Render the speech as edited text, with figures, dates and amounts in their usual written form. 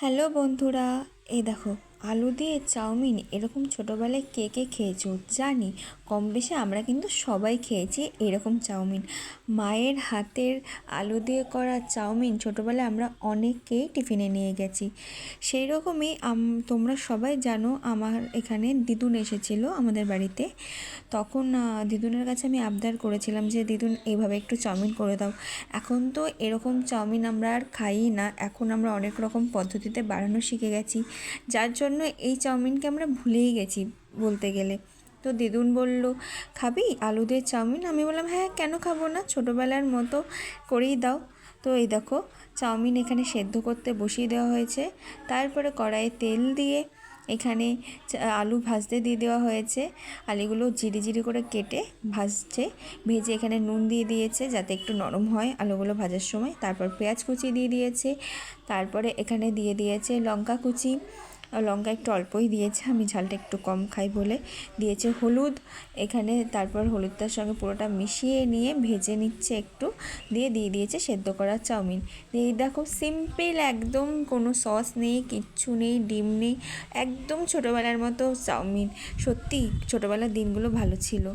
Hello বন্ধুরা, এই দেখো আলু দিয়ে চাউমিন এরকম ছোটোবেলায় কে কে খেয়েছো জানি। কম বেশি আমরা কিন্তু সবাই খেয়েছি এরকম চাউমিন। মায়ের হাতের আলু দিয়ে করা চাউমিন ছোটোবেলায় আমরা অনেকেই টিফিনে নিয়ে গেছি। সেই রকমই তোমরা সবাই জানো, আমার এখানে দিদুন এসেছিল আমাদের বাড়িতে। তখন দিদুনের কাছে আমি আবদার করেছিলাম যে দিদুন এইভাবে একটু চাউমিন করে দাও। এখন তো এরকম চাউমিন আমরা আর খাই না, এখন আমরা অনেক রকম পদ্ধতিতে বানানো শিখে গেছি, যার জন্য এই চাউমিনকে আমরা ভুলেই গেছি বলতে গেলে। তো দিদুন বলল, খাবি আলু দিয়ে চাউমিন? আমি বললাম হ্যাঁ, কেন খাবো না, ছোটোবেলার মতো করেই দাও। তো এই দেখো চাউমিন এখানে সেদ্ধ করতে বসিয়ে দেওয়া হয়েছে। তারপরে কড়াইয়ে তেল দিয়ে এখানে আলু ভাজতে দিয়ে দেওয়া হয়েছে। আলুগুলো জিরি জিরি করে কেটে ভাজছে, ভেজে এখানে নুন দিয়ে দিয়েছে যাতে একটু নরম হয় আলুগুলো ভাজার সময়। তারপর পেঁয়াজ কুচি দিয়ে দিয়েছে, তারপরে এখানে দিয়ে দিয়েছে লঙ্কা কুচি, লঙ্কা একটু অল্পই দিয়েছে, আমি ঝালটা একটু কম খাই বলে। দিয়েছে হলুদ এখানে, তারপর হলুদটার সঙ্গে পুরোটা মিশিয়ে নিয়ে ভেজে নিচ্ছে একটু, দিয়ে দিয়েছে সেদ্ধ করা চাউমিন। এই দেখো সিম্পল একদম, কোনো সস নেই, কিচ্ছু নেই, ডিম নেই, একদম ছোটোবেলার মতো চাউমিন। সত্যি ছোটোবেলার দিনগুলো ভালো ছিল।